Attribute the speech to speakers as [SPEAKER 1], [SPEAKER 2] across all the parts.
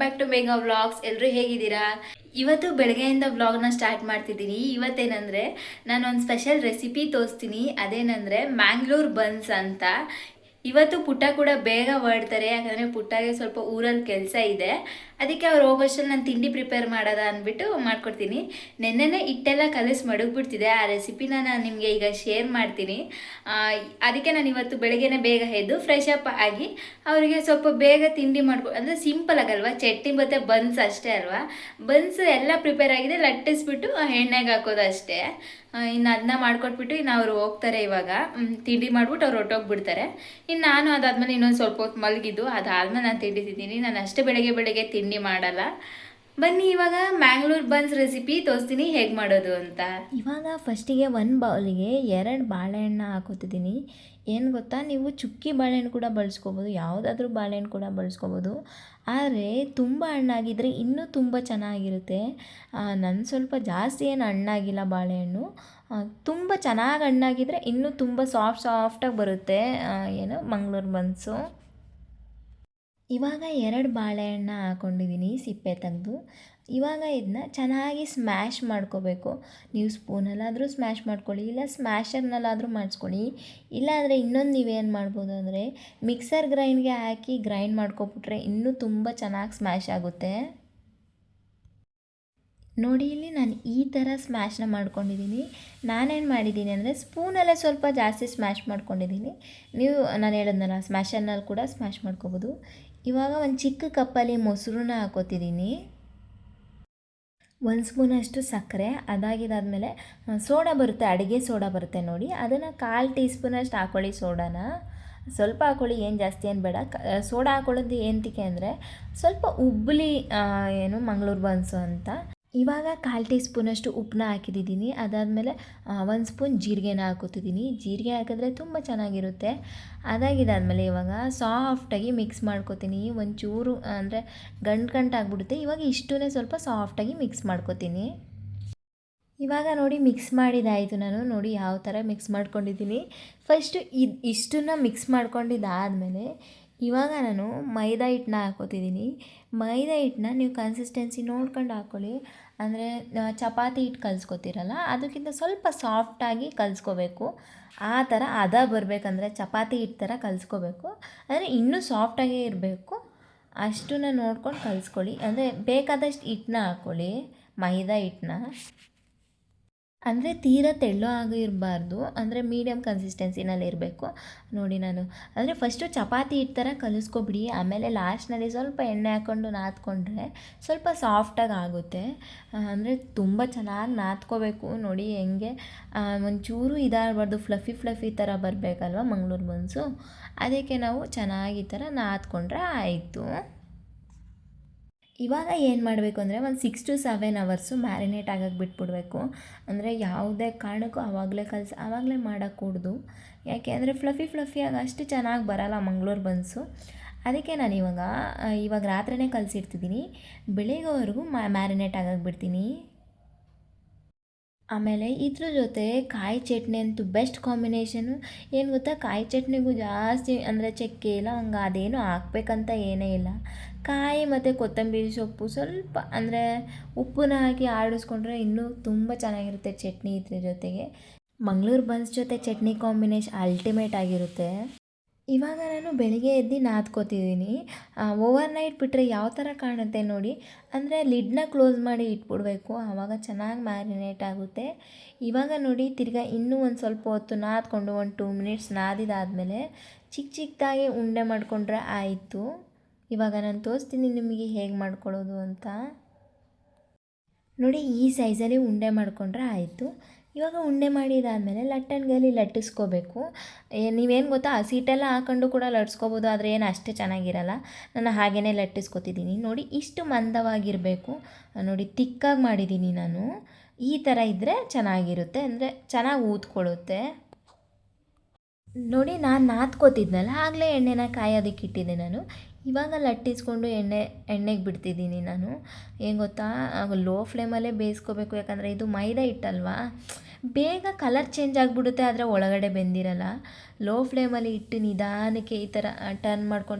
[SPEAKER 1] Back to Megha vlogs. ಎಲ್ಲರೂ ಹೇಗಿದ್ದೀರಾ? ಇವತ್ತು ಬೆಳಗ್ಗೆಯಿಂದ ವ್ಲಾಗ್ನ ಸ್ಟಾರ್ಟ್ ಮಾಡ್ತಿದ್ದೀನಿ. ಇವತ್ತೇನಂದರೆ ನಾನು ಒಂದು ಸ್ಪೆಷಲ್ ರೆಸಿಪಿ ತೋರಿಸ್ತೀನಿ. ಅದೇನಂದರೆ ಮ್ಯಾಂಗ್ಳೂರ್ ಬನ್ಸ್ ಅಂತ. ಇವತ್ತು ಪುಟ್ಟ ಕೂಡ ಬೇಗ ಹೊರಡ್ತಾರೆ, ಯಾಕಂದರೆ ಪುಟ್ಟಗೆ ಸ್ವಲ್ಪ ಊರಲ್ಲಿ ಕೆಲಸ ಇದೆ. ಅದಕ್ಕೆ ಅವ್ರು ಹೋಗೋಷ್ಟರಲ್ಲಿ ನಾನು ತಿಂಡಿ ಪ್ರಿಪೇರ್ ಮಾಡೋದ ಅಂದ್ಬಿಟ್ಟು ಮಾಡ್ಕೊಡ್ತೀನಿ. ನೆನ್ನೆನೇ ಹಿಟ್ಟೆಲ್ಲ ಕಲಿಸಿ ಮಡಗ್ಬಿಡ್ತಿದೆ. ಆ ರೆಸಿಪಿನ ನಾನು ನಿಮಗೆ ಈಗ ಶೇರ್ ಮಾಡ್ತೀನಿ. ಅದಕ್ಕೆ ನಾನು ಇವತ್ತು ಬೆಳಗ್ಗೆನೇ ಬೇಗ ಎದ್ದು ಫ್ರೆಶ್ ಅಪ್ ಆಗಿ ಅವರಿಗೆ ಸ್ವಲ್ಪ ಬೇಗ ತಿಂಡಿ ಅಂದರೆ ಸಿಂಪಲ್ ಆಗಲ್ವಾ, ಚಟ್ನಿ ಮತ್ತು ಬನ್ಸ್ ಅಷ್ಟೇ ಅಲ್ವಾ. ಬನ್ಸ್ ಎಲ್ಲ ಪ್ರಿಪೇರ್ ಆಗಿದೆ, ಲಟ್ಟಿಸ್ಬಿಟ್ಟು ಎಣ್ಣೆಗೆ ಹಾಕೋದು ಅಷ್ಟೇ. ಇನ್ನು ಅದನ್ನ ಮಾಡ್ಕೊಟ್ಬಿಟ್ಟು ಇನ್ನು ಅವರು ಹೋಗ್ತಾರೆ. ಇವಾಗ ತಿಂಡಿ ಮಾಡ್ಬಿಟ್ಟು ಅವ್ರು ಹೊರಟೋಗ್ಬಿಡ್ತಾರೆ. ಇನ್ನು ನಾನು ಅದಾದಮೇಲೆ ಇನ್ನೊಂದು ಸ್ವಲ್ಪ ಹೊತ್ತು ಮಲಗಿದ್ದು, ಅದಾದಮೇಲೆ ನಾನು ತಿಂಡಿ ತಿಂತೀನಿ. ನಾನು ಅಷ್ಟೇ ಬೆಳಗ್ಗೆ ತಿಂಡಿ ಮಾಡಲ್ಲ. ಬನ್ನಿ ಇವಾಗ ಮ್ಯಾಂಗ್ಳೂರ್ ಬನ್ಸ್ ರೆಸಿಪಿ ತೋರಿಸ್ತೀನಿ ಹೇಗೆ ಮಾಡೋದು ಅಂತ.
[SPEAKER 2] ಇವಾಗ ಫಸ್ಟಿಗೆ ಒಂದು ಬೌಲಿಗೆ 2 ಬಾಳೆಹಣ್ಣು ಹಾಕೋತಿದ್ದೀನಿ. ಏನು ಗೊತ್ತಾ, ನೀವು ಚುಕ್ಕಿ ಬಾಳೆಹಣ್ಣು ಕೂಡ ಬಳಸ್ಕೊಬೋದು, ಯಾವುದಾದ್ರೂ ಬಾಳೆಹಣ್ಣು ಕೂಡ ಬಳಸ್ಕೊಬೋದು. ಆದರೆ ತುಂಬ ಹಣ್ಣಾಗಿದ್ದರೆ ಇನ್ನೂ ತುಂಬ ಚೆನ್ನಾಗಿರುತ್ತೆ. ನನ್ನ ಸ್ವಲ್ಪ ಜಾಸ್ತಿ ಏನು ಹಣ್ಣಾಗಿಲ್ಲ ಬಾಳೆಹಣ್ಣು. ತುಂಬ ಚೆನ್ನಾಗಿ ಹಣ್ಣಾಗಿದ್ದರೆ ಇನ್ನೂ ತುಂಬ ಸಾಫ್ಟಾಗಿ ಬರುತ್ತೆ ಏನು ಮಂಗ್ಳೂರು ಬನ್ಸು. ಇವಾಗ 2 ಬಾಳೆಹಣ್ಣು ಹಾಕ್ಕೊಂಡಿದ್ದೀನಿ ಸಿಪ್ಪೆ ತೆಗೆದು. ಇವಾಗ ಇದನ್ನ ಚೆನ್ನಾಗಿ ಸ್ಮ್ಯಾಶ್ ಮಾಡ್ಕೋಬೇಕು. ನೀವು ಸ್ಪೂನಲ್ಲಾದರೂ ಸ್ಮ್ಯಾಶ್ ಮಾಡ್ಕೊಳ್ಳಿ, ಇಲ್ಲ ಸ್ಮ್ಯಾಶರ್ನಲ್ಲಾದರೂ ಮಾಡಿಸ್ಕೊಳ್ಳಿ. ಇಲ್ಲಾಂದರೆ ಇನ್ನೊಂದು ನೀವೇನು ಮಾಡ್ಬೋದು ಅಂದರೆ ಮಿಕ್ಸರ್ ಗ್ರೈಂಡ್ಗೆ ಹಾಕಿ ಗ್ರೈಂಡ್ ಮಾಡ್ಕೊಬಿಟ್ರೆ ಇನ್ನೂ ತುಂಬ ಚೆನ್ನಾಗಿ ಸ್ಮ್ಯಾಶ್ ಆಗುತ್ತೆ. ನೋಡಿ, ಇಲ್ಲಿ ನಾನು ಈ ಥರ ಸ್ಮ್ಯಾಶ್ನ ಮಾಡ್ಕೊಂಡಿದ್ದೀನಿ. ನಾನೇನು ಮಾಡಿದ್ದೀನಿ ಅಂದರೆ ಸ್ಪೂನಲ್ಲೇ ಸ್ವಲ್ಪ ಜಾಸ್ತಿ ಸ್ಮ್ಯಾಶ್ ಮಾಡ್ಕೊಂಡಿದ್ದೀನಿ. ನೀವು ನಾನು ಹೇಳಿದ್ನಲ್ಲ ಸ್ಮ್ಯಾಶರ್ನಲ್ಲಿ ಕೂಡ ಸ್ಮ್ಯಾಶ್ ಮಾಡ್ಕೊಬೋದು. ಇವಾಗ ಒಂದು ಚಿಕ್ಕ ಕಪ್ಪಲ್ಲಿ ಮೊಸರನ್ನ ಹಾಕೋತಿದ್ದೀನಿ. 1 ಸ್ಪೂನಷ್ಟು ಸಕ್ಕರೆ, ಅದಾಗಿದ್ದಾದಮೇಲೆ ಸೋಡಾ ಬರುತ್ತೆ, ಅಡುಗೆ ಸೋಡಾ ಬರುತ್ತೆ ನೋಡಿ, ಅದನ್ನು 1/4 ಟೀ ಸ್ಪೂನಷ್ಟು ಹಾಕ್ಕೊಳ್ಳಿ. ಸೋಡಾನ ಸ್ವಲ್ಪ ಹಾಕ್ಕೊಳ್ಳಿ, ಏನು ಜಾಸ್ತಿ ಏನು ಬೇಡ. ಸೋಡಾ ಹಾಕ್ಕೊಳ್ಳೋದು ಏನಕ್ಕೆ ಅಂದರೆ ಸ್ವಲ್ಪ ಉಬ್ಬಲಿ ಏನು ಮಂಗ್ಳೂರು ಬನ್ಸು ಅಂತ. ಇವಾಗ 1/4 ಟೀ ಸ್ಪೂನಷ್ಟು ಉಪ್ಪನ್ನ ಹಾಕಿದ್ದೀನಿ. ಅದಾದಮೇಲೆ 1 ಸ್ಪೂನ್ ಜೀರಿಗೆನ ಹಾಕೋತಿದ್ದೀನಿ. ಜೀರಿಗೆ ಹಾಕಿದ್ರೆ ತುಂಬ ಚೆನ್ನಾಗಿರುತ್ತೆ. ಅದಾಗಿದ್ದಾದಮೇಲೆ ಇವಾಗ ಸಾಫ್ಟಾಗಿ ಮಿಕ್ಸ್ ಮಾಡ್ಕೋತೀನಿ. ಒಂಚೂರು ಅಂದರೆ ಗಂಟಾಗ್ಬಿಡುತ್ತೆ. ಇವಾಗ ಇಷ್ಟನ್ನೇ ಸ್ವಲ್ಪ ಸಾಫ್ಟಾಗಿ ಮಿಕ್ಸ್ ಮಾಡ್ಕೋತೀನಿ. ಇವಾಗ ನೋಡಿ ಮಿಕ್ಸ್ ಮಾಡಿದ್ದಾಯಿತು. ನಾನು ನೋಡಿ ಯಾವ ಥರ ಮಿಕ್ಸ್ ಮಾಡ್ಕೊಂಡಿದ್ದೀನಿ. ಫಸ್ಟು ಇಷ್ಟನ್ನು ಮಿಕ್ಸ್ ಮಾಡ್ಕೊಂಡಿದ್ದಾದಮೇಲೆ ಇವಾಗ ನಾನು ಮೈದಾ ಹಿಟ್ಟನ್ನ ಹಾಕ್ಕೋತಿದ್ದೀನಿ. ಮೈದಾ ಹಿಟ್ಟನ್ನ ನೀವು ಕನ್ಸಿಸ್ಟೆನ್ಸಿ ನೋಡ್ಕೊಂಡು ಹಾಕ್ಕೊಳ್ಳಿ. ಅಂದರೆ ಚಪಾತಿ ಹಿಟ್ಟು ಕಲಿಸ್ಕೊತೀರಲ್ಲ ಅದಕ್ಕಿಂತ ಸ್ವಲ್ಪ ಸಾಫ್ಟಾಗಿ ಕಲಿಸ್ಕೋಬೇಕು. ಆ ಥರ ಬರಬೇಕಂದ್ರೆ ಚಪಾತಿ ಹಿಟ್ಟು ಥರ ಕಲಿಸ್ಕೋಬೇಕು. ಅಂದರೆ ಇನ್ನೂ ಸಾಫ್ಟಾಗೇ ಇರಬೇಕು. ಅಷ್ಟನ್ನ ನೋಡ್ಕೊಂಡು ಕಲಿಸ್ಕೊಳ್ಳಿ. ಅಂದರೆ ಬೇಕಾದಷ್ಟು ಹಿಟ್ಟನ್ನ ಹಾಕ್ಕೊಳ್ಳಿ, ಮೈದಾ ಹಿಟ್ಟನ್ನ. ಅಂದರೆ ತೀರಾ ತೆಳ್ಳೋ ಆಗಿ ಇರಬಾರ್ದು, ಅಂದರೆ ಮೀಡಿಯಮ್ ಕನ್ಸಿಸ್ಟೆನ್ಸಿನಲ್ಲಿ ಇರಬೇಕು. ನೋಡಿ ನಾನು ಅಂದರೆ ಫಸ್ಟು ಚಪಾತಿ ಹಿಟ್ಟು ಥರ ಕಲಿಸ್ಕೊಬಿಡಿ. ಆಮೇಲೆ ಲಾಸ್ಟ್ನಲ್ಲಿ ಸ್ವಲ್ಪ ಎಣ್ಣೆ ಹಾಕ್ಕೊಂಡು ನಾದ್ಕೊಂಡ್ರೆ ಸ್ವಲ್ಪ ಸಾಫ್ಟಾಗಿ ಆಗುತ್ತೆ. ಅಂದರೆ ತುಂಬ ಚೆನ್ನಾಗಿ ನಾದ್ಕೋಬೇಕು. ನೋಡಿ ಹೆಂಗೆ ಒಂಚೂರು ಇದಾಗಬಾರ್ದು, ಫ್ಲಫಿ ಥರ ಬರಬೇಕಲ್ವ ಮಂಗ್ಳೂರು ಬನ್ಸು. ಅದಕ್ಕೆ ನಾವು ಚೆನ್ನಾಗಿ ಈ ಥರ ನಾದ್ಕೊಂಡ್ರೆ ಆಯಿತು. ಇವಾಗ ಏನು ಮಾಡಬೇಕು ಅಂದರೆ ಒಂದು 6 to 7 ಅವರ್ಸು ಮ್ಯಾರಿನೇಟ್ ಆಗಕ್ಕೆ ಬಿಟ್ಬಿಡಬೇಕು. ಅಂದರೆ ಯಾವುದೇ ಕಾರಣಕ್ಕೂ ಆವಾಗಲೇ ಮಾಡೋಕ್ಕೂಡ್ದು. ಯಾಕೆ ಅಂದರೆ ಫ್ಲಫಿಯಾಗಿ ಅಷ್ಟು ಚೆನ್ನಾಗಿ ಬರೋಲ್ಲ ಮಂಗ್ಳೂರು ಬನ್ಸು. ಅದಕ್ಕೆ ನಾನು ಇವಾಗ ರಾತ್ರಿನೇ ಕಲಸಿಡ್ತಿದ್ದೀನಿ. ಬೆಳಿಗ್ಗೆವರೆಗೂ ಮ್ಯಾರಿನೇಟ್ ಆಗಕ್ಕೆ ಬಿಡ್ತೀನಿ. ಆಮೇಲೆ ಇದ್ರ ಜೊತೆ ಕಾಯಿ ಚಟ್ನಿ ಅಂತೂ ಬೆಸ್ಟ್ ಕಾಂಬಿನೇಷನು. ಏನು ಗೊತ್ತಾ, ಕಾಯಿ ಚಟ್ನಿಗೂ ಜಾಸ್ತಿ ಅಂದರೆ ಚಕ್ಕೆ ಲವಂಗ ಅದೇನು ಹಾಕ್ಬೇಕಂತ ಏನೇ ಇಲ್ಲ. ಕಾಯಿ ಮತ್ತು ಕೊತ್ತಂಬರಿ ಸೊಪ್ಪು ಸ್ವಲ್ಪ ಅಂದರೆ ಉಪ್ಪನ್ನ ಹಾಕಿ ಆಡಿಸ್ಕೊಂಡ್ರೆ ಇನ್ನೂ ತುಂಬ ಚೆನ್ನಾಗಿರುತ್ತೆ ಚಟ್ನಿ. ಇದ್ರ ಜೊತೆಗೆ ಮಂಗ್ಳೂರು ಬನ್ಸ್ ಜೊತೆ ಚಟ್ನಿ ಕಾಂಬಿನೇಷನ್ ಅಲ್ಟಿಮೇಟ್ ಆಗಿರುತ್ತೆ. ಇವಾಗ ನಾನು ಬೆಳಿಗ್ಗೆ ಎದ್ದು ನಾದ್ಕೋತಿದ್ದೀನಿ. ಓವರ್ ನೈಟ್ ಬಿಟ್ಟರೆ ಯಾವ ಥರ ಕಾಣುತ್ತೆ ನೋಡಿ. ಅಂದರೆ ಲಿಡ್ನ ಕ್ಲೋಸ್ ಮಾಡಿ ಇಟ್ಬಿಡಬೇಕು, ಆವಾಗ ಚೆನ್ನಾಗಿ ಮ್ಯಾರಿನೇಟ್ ಆಗುತ್ತೆ. ಇವಾಗ ನೋಡಿ ತಿರ್ಗಾ ಇನ್ನೂ ಒಂದು ಸ್ವಲ್ಪ ಹೊತ್ತು ನಾದ್ಕೊಂಡು ಒಂದು 2 ಮಿನಿಟ್ಸ್ ನಾದಿದಾದಮೇಲೆ ಚಿಕ್ಕದಾಗಿ ಉಂಡೆ ಮಾಡಿಕೊಂಡ್ರೆ ಆಯಿತು. ಇವಾಗ ನಾನು ತೋರಿಸ್ತೀನಿ ನಿಮಗೆ ಹೇಗೆ ಮಾಡ್ಕೊಳ್ಳೋದು ಅಂತ. ನೋಡಿ ಈ ಸೈಜಲ್ಲಿ ಉಂಡೆ ಮಾಡಿಕೊಂಡ್ರೆ ಆಯಿತು. ಇವಾಗ ಉಂಡೆ ಮಾಡಿದಾದಮೇಲೆ ಲಟ್ಟಣಿಗೆಯಲ್ಲಿ ಲಟ್ಟಿಸ್ಕೋಬೇಕು. ನೀವೇನು ಗೊತ್ತಾ, ಹಸಿಟ್ಟೆಲ್ಲ ಹಾಕೊಂಡು ಕೂಡ ಲಟ್ಸ್ಕೊಬೋದು, ಆದರೆ ಏನು ಅಷ್ಟೇ ಚೆನ್ನಾಗಿರಲ್ಲ. ನಾನು ಹಾಗೇ ಲಟ್ಟಿಸ್ಕೊತಿದ್ದೀನಿ. ನೋಡಿ ಇಷ್ಟು ಮಂದವಾಗಿರಬೇಕು. ನೋಡಿ ತಿಕ್ಕಾಗಿ ಮಾಡಿದ್ದೀನಿ ನಾನು. ಈ ಥರ ಇದ್ದರೆ ಚೆನ್ನಾಗಿರುತ್ತೆ, ಅಂದರೆ ಚೆನ್ನಾಗಿ ಊದ್ಕೊಳ್ಳುತ್ತೆ. ನೋಡಿ ನಾನು ನಾದ್ಕೋತಿದ್ನಲ್ಲ ಆಗಲೇ ಎಣ್ಣೆನ ಕಾಯೋದಕ್ಕೆ ಇಟ್ಟಿದ್ದೆ ನಾನು. ಇವಾಗ ಲಟ್ಟಿಸ್ಕೊಂಡು ಎಣ್ಣೆಗೆ ಬಿಡ್ತಿದ್ದೀನಿ ನಾನು. ಏನು ಗೊತ್ತಾ, ಲೋ ಫ್ಲೇಮಲ್ಲೇ ಬೇಯಿಸ್ಕೋಬೇಕು, ಯಾಕಂದರೆ ಇದು ಮೈದಾ ಹಿಟ್ಟಲ್ವಾ, ಬೇಗ ಕಲರ್ ಚೇಂಜ್ ಆಗಿಬಿಡುತ್ತೆ, ಆದರೆ ಒಳಗಡೆ ಬೆಂದಿರಲ್ಲ. ಲೋ ಫ್ಲೇಮಲ್ಲಿ ಇಟ್ಟು ನಿಧಾನಕ್ಕೆ ಈ ಥರ ಟರ್ನ್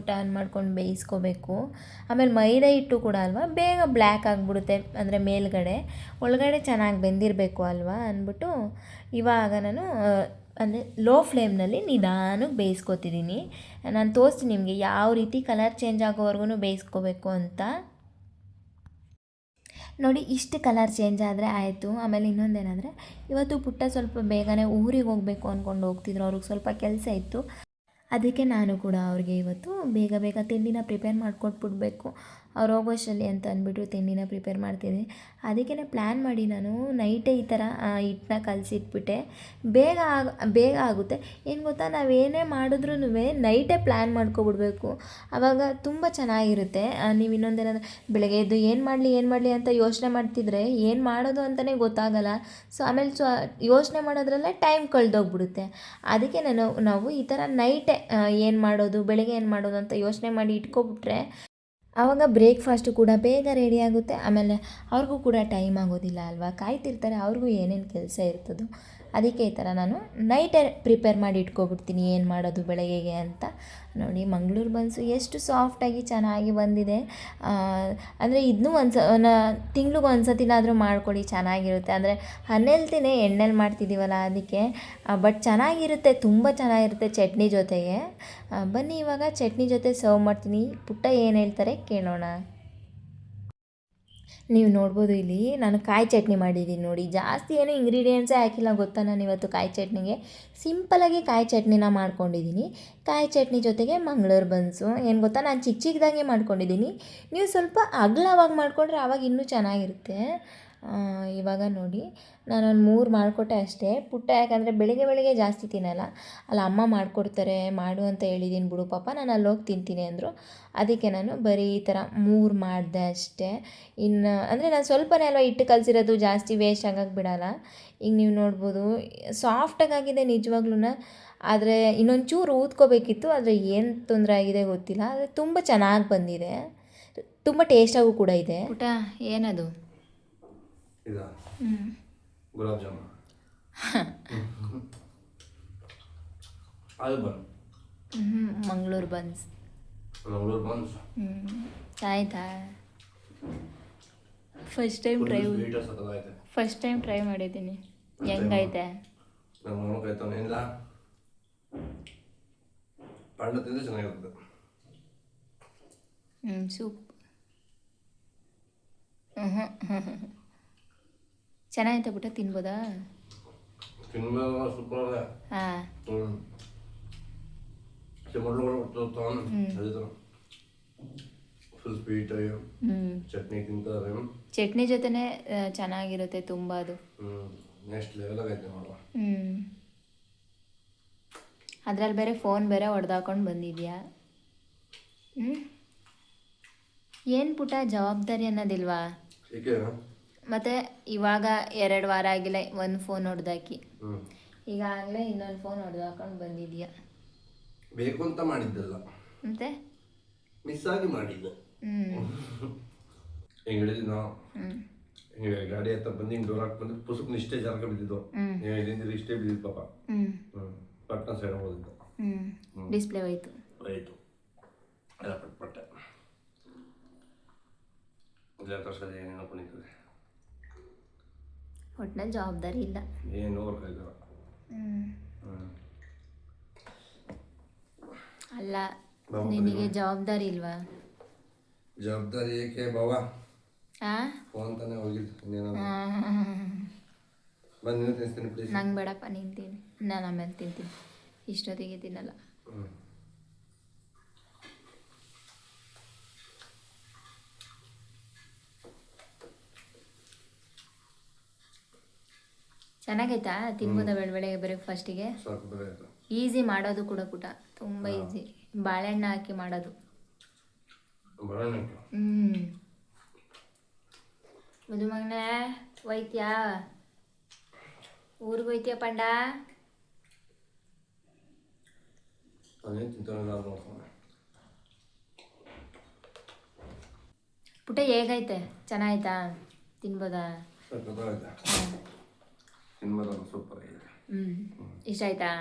[SPEAKER 2] ಮಾಡ್ಕೊಂಡು ಬೇಯಿಸ್ಕೋಬೇಕು. ಆಮೇಲೆ ಮೈದಾ ಹಿಟ್ಟು ಕೂಡ ಅಲ್ವಾ, ಬೇಗ ಬ್ಲ್ಯಾಕ್ ಆಗಿಬಿಡುತ್ತೆ, ಅಂದರೆ ಮೇಲ್ಗಡೆ, ಒಳಗಡೆ ಚೆನ್ನಾಗಿ ಬೆಂದಿರಬೇಕು ಅಲ್ವಾ ಅಂದ್ಬಿಟ್ಟು ಇವಾಗ ನಾನು ಅಂದರೆ ಲೋ ಫ್ಲೇಮ್ನಲ್ಲಿ ನಿಧಾನಕ್ಕೆ ಬೇಯಿಸ್ಕೊತಿದ್ದೀನಿ. ನಾನು ತೋರಿಸ್ತೀನಿ ನಿಮಗೆ ಯಾವ ರೀತಿ ಕಲರ್ ಚೇಂಜ್ ಆಗೋವರೆಗೂ ಬೇಯಿಸ್ಕೋಬೇಕು ಅಂತ. ನೋಡಿ ಇಷ್ಟು ಕಲರ್ ಚೇಂಜ್ ಆದರೆ ಆಯಿತು. ಆಮೇಲೆ ಇನ್ನೊಂದೇನೆಂದರೆ, ಇವತ್ತು ಪುಟ್ಟ ಸ್ವಲ್ಪ ಬೇಗನೆ ಊರಿಗೆ ಹೋಗಬೇಕು ಅಂದ್ಕೊಂಡು ಹೋಗ್ತಿದ್ರು, ಅವ್ರಿಗೆ ಸ್ವಲ್ಪ ಕೆಲಸ ಇತ್ತು. ಅದಕ್ಕೆ ನಾನು ಕೂಡ ಅವ್ರಿಗೆ ಇವತ್ತು ಬೇಗ ಬೇಗ ತಿಂಡಿನ ಪ್ರಿಪೇರ್ ಮಾಡಿಕೊಟ್ಬಿಡ್ಬೇಕು ಅವ್ರು ಹೋಗೋಷ್ಟರಲ್ಲಿ ಅಂತ ಅಂದ್ಬಿಟ್ಟು ತಿಂಡಿನ ಪ್ರಿಪೇರ್ ಮಾಡ್ತಿದ್ದೀನಿ. ಅದಕ್ಕೇ ಪ್ಲ್ಯಾನ್ ಮಾಡಿ ನಾನು ನೈಟೇ ಈ ಥರ ಹಿಟ್ಟನ್ನ ಕಲಸಿಟ್ಬಿಟ್ಟೆ, ಬೇಗ ಆಗುತ್ತೆ. ಏನು ಗೊತ್ತಾ, ನಾವೇನೇ ಮಾಡಿದ್ರೂ ನೈಟೇ ಪ್ಲ್ಯಾನ್ ಮಾಡ್ಕೊಬಿಡ್ಬೇಕು, ಆವಾಗ ತುಂಬ ಚೆನ್ನಾಗಿರುತ್ತೆ. ನೀವು ಇನ್ನೊಂದೇನಾದರೂ ಬೆಳಗ್ಗೆ ಎದ್ದು ಏನು ಮಾಡಲಿ ಅಂತ ಯೋಚನೆ ಮಾಡ್ತಿದ್ರೆ ಏನು ಮಾಡೋದು ಅಂತಲೇ ಗೊತ್ತಾಗಲ್ಲ. ಸೊ ಆಮೇಲೆ ಯೋಚನೆ ಮಾಡೋದ್ರಲ್ಲೇ ಟೈಮ್ ಕಳೆದೋಗ್ಬಿಡುತ್ತೆ. ಅದಕ್ಕೆ ನಾವು ಈ ಥರ ನೈಟೇ ಏನು ಮಾಡೋದು, ಬೆಳಗ್ಗೆ ಏನು ಮಾಡೋದು ಅಂತ ಯೋಚನೆ ಮಾಡಿ ಇಟ್ಕೊಬಿಟ್ರೆ ಆವಾಗ ಬ್ರೇಕ್ಫಾಸ್ಟು ಕೂಡ ಬೇಗ ರೆಡಿ ಆಗುತ್ತೆ. ಆಮೇಲೆ ಅವ್ರಿಗೂ ಕೂಡ ಟೈಮ್ ಆಗೋದಿಲ್ಲ ಅಲ್ವಾ, ಕಾಯ್ತಿರ್ತಾರೆ, ಅವ್ರಿಗೂ ಏನೇನು ಕೆಲಸ ಇರ್ತದೋ. ಅದಕ್ಕೆ ಈ ಥರ ನಾನು ನೈಟೇ ಪ್ರಿಪೇರ್ ಮಾಡಿ ಇಟ್ಕೊಬಿಡ್ತೀನಿ ಏನು ಮಾಡೋದು ಬೆಳಗ್ಗೆಗೆ ಅಂತ. ನೋಡಿ ಮಂಗಳೂರು ಬನ್ಸು ಎಷ್ಟು ಸಾಫ್ಟಾಗಿ ಚೆನ್ನಾಗಿ ಬಂದಿದೆ. ಅಂದರೆ ಇದನ್ನೂ ತಿಂಗ್ಳಿಗೆ ಒಂದು ಸತಿನಾದರೂ ಮಾಡ್ಕೊಳ್ಳಿ, ಚೆನ್ನಾಗಿರುತ್ತೆ. ಅಂದರೆ ಅನ್ಹೆಲ್ತಿನೇ ಎಣ್ಣೆಲಿ ಮಾಡ್ತಿದ್ದೀವಲ್ಲ ಅದಕ್ಕೆ, ಬಟ್ ಚೆನ್ನಾಗಿರುತ್ತೆ, ತುಂಬ ಚೆನ್ನಾಗಿರುತ್ತೆ ಚಟ್ನಿ ಜೊತೆಗೆ. ಬನ್ನಿ ಇವಾಗ ಚಟ್ನಿ ಜೊತೆ ಸರ್ವ್ ಮಾಡ್ತೀನಿ. ಪುಟ್ಟ ಏನು ಹೇಳ್ತಾರೆ ಕೇಳೋಣ. ನೀವು ನೋಡ್ಬೋದು ಇಲ್ಲಿ ನಾನು ಕಾಯಿ ಚಟ್ನಿ ಮಾಡಿದ್ದೀನಿ ನೋಡಿ, ಜಾಸ್ತಿ ಏನೂ ಇಂಗ್ರೀಡಿಯೆಂಟ್ಸೇ ಹಾಕಿಲ್ಲ ಗೊತ್ತಾ. ನಾನು ಇವತ್ತು ಕಾಯಿ ಚಟ್ನಿಗೆ ಸಿಂಪಲಾಗಿ ಕಾಯಿ ಚಟ್ನಿನ ಮಾಡ್ಕೊಂಡಿದ್ದೀನಿ. ಕಾಯಿ ಚಟ್ನಿ ಜೊತೆಗೆ ಮಂಗಳೂರು ಬನ್ಸು. ಏನು ಗೊತ್ತಾ, ನಾನು ಚಿಕ್ಕದಾಗೆ ಮಾಡ್ಕೊಂಡಿದ್ದೀನಿ, ನೀವು ಸ್ವಲ್ಪ ಅಗಲವಾಗಿ ಮಾಡಿಕೊಂಡ್ರೆ ಆವಾಗ ಇನ್ನೂ ಚೆನ್ನಾಗಿರುತ್ತೆ. ಇವಾಗ ನೋಡಿ ನಾನೊಂದು 3 ಮಾಡಿಕೊಟ್ಟೆ ಅಷ್ಟೇ. ಪುಟ್ಟ ಯಾಕಂದರೆ ಬೆಳಿಗ್ಗೆ ಜಾಸ್ತಿ ತಿನ್ನಲ್ಲ, ಅಲ್ಲ ಅಮ್ಮ ಮಾಡಿಕೊಡ್ತಾರೆ ಮಾಡು ಅಂತ ಹೇಳಿದ್ದೀನಿ ಬಿಡು ಪಾಪ, ನಾನು ಅಲ್ಲೋಗಿ ತಿಂತೀನಿ ಅಂದರು. ಅದಕ್ಕೆ ನಾನು ಬರೀ ಈ ಥರ 3 ಮಾಡಿದೆ ಅಷ್ಟೇ. ಇನ್ನು ಅಂದರೆ ನಾನು ಸ್ವಲ್ಪನೇ ಅಲ್ವಾ ಹಿಟ್ಟು ಕಲಸಿರೋದು, ಜಾಸ್ತಿ ವೇಸ್ಟ್ ಆಗಕ್ಕೆ ಬಿಡೋಲ್ಲ. ಈಗ ನೀವು ನೋಡ್ಬೋದು ಸಾಫ್ಟಾಗಿದೆ ನಿಜವಾಗ್ಲೂ. ಆದರೆ ಇನ್ನೊಂಚೂರು ಊದ್ಕೋಬೇಕಿತ್ತು, ಆದರೆ ಏನು ತೊಂದರೆ ಆಗಿದೆ ಗೊತ್ತಿಲ್ಲ, ಆದರೆ ತುಂಬ ಚೆನ್ನಾಗಿ ಬಂದಿದೆ, ತುಂಬ ಟೇಸ್ಟಾಗೂ ಕೂಡ ಇದೆ. ಪುಟ್ಟ ಏನದು?
[SPEAKER 3] ಗುಲಾಬ್ ಜಾಮೂನ್ ಅದು ಬನ್
[SPEAKER 2] ಮಂಗಳೂರು ಬನ್ಸ್ ಆಯ್ತಾ? ಫಸ್ಟ್ ಟೈಮ್ ಟ್ರೈ ಮಾಡಿದ್ದೀನಿ, ಹೆಂಗೈತೆ?
[SPEAKER 3] ಏನಿಲ್ಲ, ಪಂಡ ತಿಂದರೆ ಚೆನ್ನಾಗಿರ್ತದೆ.
[SPEAKER 2] ಸೂಪ್ ಚೆನ್ನಾಗಿತ್ತ ಪುಟ್ಟ, ತಿನ್ಬೋದಾ?
[SPEAKER 3] ಸೂಪರ್.
[SPEAKER 2] ಹಾಂ
[SPEAKER 3] ಫುಲ್ ಸ್ವೀಟ್ ಚಟ್ನಿ ತಿಂತಾರೆ,
[SPEAKER 2] ಚಟ್ನಿ ಜೊತೆನೇ ಚೆನ್ನಾಗಿರುತ್ತೆ ತುಂಬ ಅದು.
[SPEAKER 3] ನೆಕ್ಸ್ಟ್ ಲೆವೆಲ್ ಆಗೈತೆ ನೋಡುವ.
[SPEAKER 2] ಅದ್ರಲ್ಲಿ ಬೇರೆ ಫೋನ್ ಬೇರೆ ಹೊಡೆದಾಕೊಂಡು ಬಂದಿದ್ಯಾ. ಏನು ಪುಟ್ಟ ಜವಾಬ್ದಾರಿ ಅನ್ನೋದಿಲ್ವಾ? ಮತ್ತು ಇವಾಗ 2 ವಾರ ಆಗಿಲ್ಲ ಒಂದು ಫೋನ್ ಹೊಡೆದಾಕಿ, ಈಗಾಗಲೇ ಇನ್ನೊಂದು ಫೋನ್ ಹೊಡೆದಾಕೊಂಡು ಬಂದಿದ್ಯಾ.
[SPEAKER 3] ಬೇಕು ಅಂತ ಮಾಡಿದ್ದಲ್ಲ,
[SPEAKER 2] ಮತ್ತೆ
[SPEAKER 3] ಮಿಸ್ ಆಗಿ ಮಾಡಿದ್ದು. ಹಿಂಗೆ ಹೇಳಿದ್ವಿ ನಾವು, ಹಿಂಗೆ ಗಾಡಿ ಹತ್ತ ಬಂದು ಹಿಂಗೆ ಡೋರ್ ಹಾಕಿ ಬಂದು ಪುಸ್ತಕ ಇಷ್ಟೇ ಜಾರಕ ಬಿದ್ದಿದ್ದು, ಇಲ್ಲಿಂದ ಇಷ್ಟೇ ಬಿದ್ದಿದ್ದು ಪಾಪ. ಪಟ್ನ ಸೈಡ್ ಹೋಗಿದ್ದು,
[SPEAKER 2] ಡಿಸ್ಪ್ಲೇ ಹೋಯ್ತು
[SPEAKER 3] ಎಲ್ಲ ಪಟ್ಟೆ ತೋರ್ಸೋದು ಏನೇನೋ ಕುಣಿತದೆ.
[SPEAKER 2] ಒಟ್ಟಿನಲ್ಲಿ ಜವಾಬ್ದಾರಿ ಇಲ್ಲ,
[SPEAKER 3] ಏನು ವರ್ಕ್ ಆಗಿಲ್ಲ.
[SPEAKER 2] ಅಲ್ಲ ನಿನಗೆ ಜವಾಬ್ದಾರಿ ಇಲ್ವಾ?
[SPEAKER 3] ಜವಾಬ್ದಾರಿ ಏಕೆ ಬಾವ, ಫೋನ್ ತಾನೇ ಹೋಗಿದ್ದು, ಇನ್ನೇನೋ ಬಂದು ನೀನು ತಿನ್ನಿಸ್ತೀನಿ ಪ್ಲೀಸ್.
[SPEAKER 2] ನಂಗೆ ಬೇಡಪ್ಪ, ನೀನು ತಿನ್ನಿ, ನಾನು ಆಮೇಲೆ ತಿಂತೀನಿ, ಇಷ್ಟೊತ್ತಿಗೆ ತಿನ್ನಲ್ಲ. ಚೆನ್ನಾಗೈತಾ? ತಿನ್ಬೋದಾ ಬೆಳಗ್ಗೆ ಬ್ರೇಕ್ಫಾಸ್ಟಿಗೆ? ಈಸಿ ಮಾಡೋದು ಕೂಡ ಪುಟ, ತುಂಬ ಈಸಿ. ಬಾಳೆಹಣ್ಣು ಹಾಕಿ ಮಾಡೋದು. ಮುದು ಮಗನೇ ಹೋಯ್ತ್ಯಾ ಊರಿಗೆ? ಹೋಯ್ತೀಯ ಪಂಡ?
[SPEAKER 3] ಅದೇನು ತಿಂತಾನೆ ನಾವು ನೋಡ್ಕೊಂಡು.
[SPEAKER 1] ಪುಟ್ಟ ಹೇಗೈತೆ? ಚೆನ್ನಾಯ್ತಾ? ತಿನ್ಬೋದಾ?
[SPEAKER 3] ಸಕ್ಕತ್ತಾಗೈತೆ. ತಿನ್ಬೋದಲ್ಲ, ಸೂಪರ್ ಆಗಿದೆ.
[SPEAKER 1] ಇಷ್ಟ ಆಯ್ತಾ?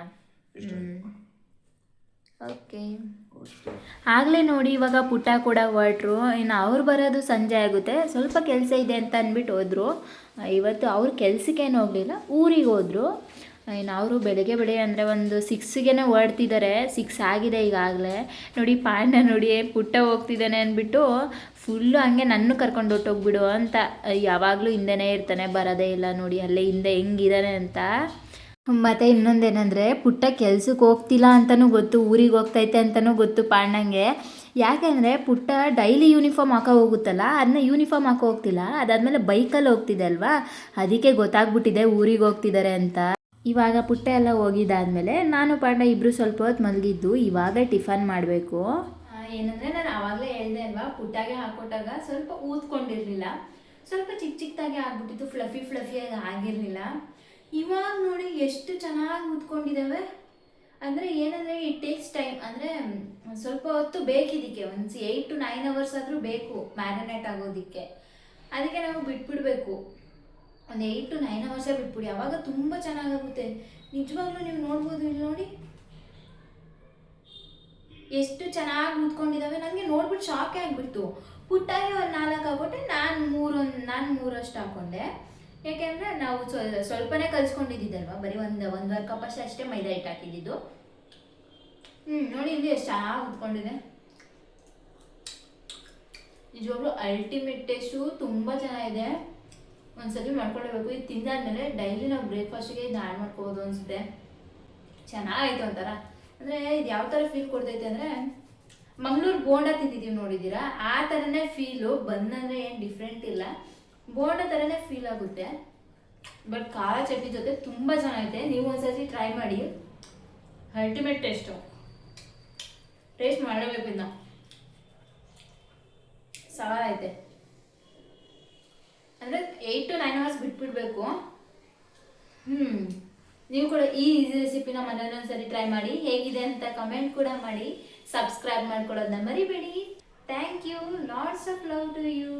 [SPEAKER 3] ಇಷ್ಟ ಆಯ್ತು.
[SPEAKER 1] ಓಕೆ.
[SPEAKER 3] ಅಷ್ಟೇ.
[SPEAKER 1] ಆಗಲೇ ನೋಡಿ ಇವಾಗ ಪುಟ್ಟ ಕೂಡ ಹೊರಟ್ರು. ಇನ್ನು ಅವ್ರು ಬರೋದು ಸಂಜೆ ಆಗುತ್ತೆ, ಸ್ವಲ್ಪ ಕೆಲಸ ಇದೆ ಅಂತ ಅಂದ್ಬಿಟ್ಟು ಹೋದರು. ಇವತ್ತು ಅವ್ರ ಕೆಲಸಕ್ಕೇನು ಹೋಗಲಿಲ್ಲ, ಊರಿಗೆ ಹೋದರು. ಇನ್ನು ಅವರು ಬೆಳಗ್ಗೆ ಅಂದರೆ ಒಂದು 6ಗೆ ಹೊರಡ್ತಿದ್ದಾರೆ. 6 ಆಗಿದೆ ಈಗಾಗಲೇ. ನೋಡಿ ಪಾಂಡ ನೋಡಿ ಪುಟ್ಟ ಹೋಗ್ತಿದ್ದಾನೆ ಅಂದ್ಬಿಟ್ಟು ಫುಲ್ಲು ಹಂಗೆ ನನ್ನ ಕರ್ಕೊಂಡು ಹೊಟ್ಟೋಗ್ಬಿಡು ಅಂತ ಯಾವಾಗಲೂ ಹಿಂದೆನೇ ಇರ್ತಾನೆ, ಬರೋದೇ ಇಲ್ಲ. ನೋಡಿ ಅಲ್ಲೇ ಹಿಂದೆ ಹೆಂಗಿದ್ದಾನೆ ಅಂತ. ಮತ್ತು ಇನ್ನೊಂದೇನೆಂದರೆ ಪುಟ್ಟ ಕೆಲ್ಸಕ್ಕೆ ಹೋಗ್ತಿಲ್ಲ ಅಂತಲೂ ಗೊತ್ತು, ಊರಿಗೆ ಹೋಗ್ತೈತೆ ಅಂತಲೂ ಗೊತ್ತು ಪಾಂಡಂಗೆ. ಯಾಕೆಂದರೆ ಪುಟ್ಟ ಡೈಲಿ ಯೂನಿಫಾರ್ಮ್ ಹಾಕೋ ಹೋಗುತ್ತಲ್ಲ, ಅದನ್ನ ಯೂನಿಫಾರ್ಮ್ ಹಾಕೋ ಹೋಗ್ತಿಲ್ಲ, ಅದಾದಮೇಲೆ ಬೈಕಲ್ಲಿ ಹೋಗ್ತಿದೆ ಅಲ್ವಾ, ಅದಕ್ಕೆ ಗೊತ್ತಾಗ್ಬಿಟ್ಟಿದೆ ಊರಿಗೆ ಹೋಗ್ತಿದ್ದಾರೆ ಅಂತ. ಇವಾಗ ಪುಟ್ಟ ಎಲ್ಲ ಹೋಗಿದ್ದಾದಮೇಲೆ ನಾನು ಪಾಂಡ ಇಬ್ಬರು ಸ್ವಲ್ಪ ಹೊತ್ತು ಮಲಗಿದ್ದು. ಇವಾಗ ಟಿಫನ್ ಮಾಡಬೇಕು. ಏನಂದರೆ ನಾನು ಆವಾಗಲೇ ಹೇಳಿದೆ ಅಲ್ವಾ, ಪುಟ್ಟಾಗೆ ಹಾಕೊಟ್ಟಾಗ ಸ್ವಲ್ಪ ಊದ್ಕೊಂಡಿರಲಿಲ್ಲ, ಸ್ವಲ್ಪ ಚಿಕ್ಕದಾಗಿ ಆಗ್ಬಿಟ್ಟಿತ್ತು, ಫ್ಲಫಿಯಾಗಿ ಆಗಿರಲಿಲ್ಲ. ಇವಾಗ ನೋಡಿ ಎಷ್ಟು ಚೆನ್ನಾಗಿ ಊದ್ಕೊಂಡಿದ್ದಾವೆ. ಅಂದರೆ ಏನಂದರೆ ಇಟ್ ಟೇಕ್ಸ್ ಟೈಮ್, ಅಂದರೆ ಸ್ವಲ್ಪ ಹೊತ್ತು ಬೇಕಿದ್ದಕ್ಕೆ, ಒಂದು 8 to 9 hours ಆದರೂ ಬೇಕು ಮ್ಯಾರಿನೇಟ್ ಆಗೋದಕ್ಕೆ. ಅದಕ್ಕೆ ನಾವು ಬಿಟ್ಬಿಡಬೇಕು, ಒಂದು 8 to 9 hours ಬಿಟ್ಬಿಡಿ, ಆವಾಗ ತುಂಬ ಚೆನ್ನಾಗಾಗುತ್ತೆ. ನಿಜವಾಗ್ಲೂ ನೀವು ನೋಡ್ಬೋದು, ಇಲ್ಲಿ ನೋಡಿ ಎಷ್ಟು ಚೆನ್ನಾಗಿ ಊದ್ಕೊಂಡಿದ್ದಾವೆ. ನನಗೆ ನೋಡ್ಬಿಟ್ಟು ಶಾಕೇ ಆಗಿಬಿಡ್ತು. ಪುಟ್ಟಾಗಿ ಒಂದು 4 ಹಾಕ್ಬಿಟ್ಟೆ, ನಾನು 3 ಹಾಕ್ಕೊಂಡೆ. ಯಾಕೆಂದರೆ ನಾವು ಸ್ವಲ್ಪನೇ ಕಲಿಸ್ಕೊಂಡಿದ್ದಲ್ವ, ಬರೀ ಒಂದೂವರೆ ಕಪ್ ಅಷ್ಟೇ ಮೈದಾ ಹಿಟ್ಟು ಹಾಕಿದ್ದು. ನೋಡಿ ಇಲ್ಲಿ ಎಷ್ಟು ಚೆನ್ನಾಗಿ ಉತ್ಕೊಂಡಿದೆ. ನಿಜವಾಗ್ಲೂ ಅಲ್ಟಿಮೇಟ್ ಟೇಸ್ಟು, ತುಂಬ ಚೆನ್ನಾಗಿದೆ. ಒಂದ್ಸತಿ ಮಾಡ್ಕೊಳ್ಬೇಕು. ಇದು ತಿಂದಾದ್ಮೇಲೆ ಡೈಲಿ ನಾವು ಬ್ರೇಕ್ಫಾಸ್ಟಿಗೆ ಇದು ಆ್ಯಡ್ ಮಾಡ್ಕೋಬೋದು ಅನಿಸುತ್ತೆ. ಚೆನ್ನಾಗೈತೆ ಒಂಥರ. ಅಂದರೆ ಇದು ಯಾವ ಥರ ಫೀಲ್ ಕೊಡ್ತೈತೆ ಅಂದರೆ, ಮಂಗಳೂರು ಬೋಂಡ ತಿಂದಿದ್ದೀವಿ ನೋಡಿದ್ದೀರಾ, ಆ ಥರನೇ ಫೀಲು. ಬಂದಂದರೆ ಏನು ಡಿಫ್ರೆಂಟ್ ಇಲ್ಲ, ಬೋಂಡ ಥರನೇ ಫೀಲ್ ಆಗುತ್ತೆ. ಬಟ್ ಖಾರ ಚಟ್ನಿ ಜೊತೆ ತುಂಬ ಚೆನ್ನಾಗೈತೆ. ನೀವು ಒಂದ್ಸತಿ ಟ್ರೈ ಮಾಡಿ, ಅಲ್ಟಿಮೇಟ್ ಟೇಸ್ಟ್ ಮಾಡಲೇಬೇಕು. ಇನ್ನು ಸವಾಲೈತೆ. ಅಂದರೆ 8 to 9 hours ಬಿಟ್ಬಿಡ್ಬೇಕು. ನೀವು ಕೂಡ ಈ ರೆಸಿಪಿನ ಮನೇಲಿ ಒಂದ್ಸರಿ ಟ್ರೈ ಮಾಡಿ, ಹೇಗಿದೆ ಅಂತ ಕಮೆಂಟ್ ಕೂಡ ಮಾಡಿ. ಸಬ್ಸ್ಕ್ರೈಬ್ ಮಾಡ್ಕೊಳ್ಳೋದನ್ನ ಮರಿಬೇಡಿ. Thank you. Lots of love to you.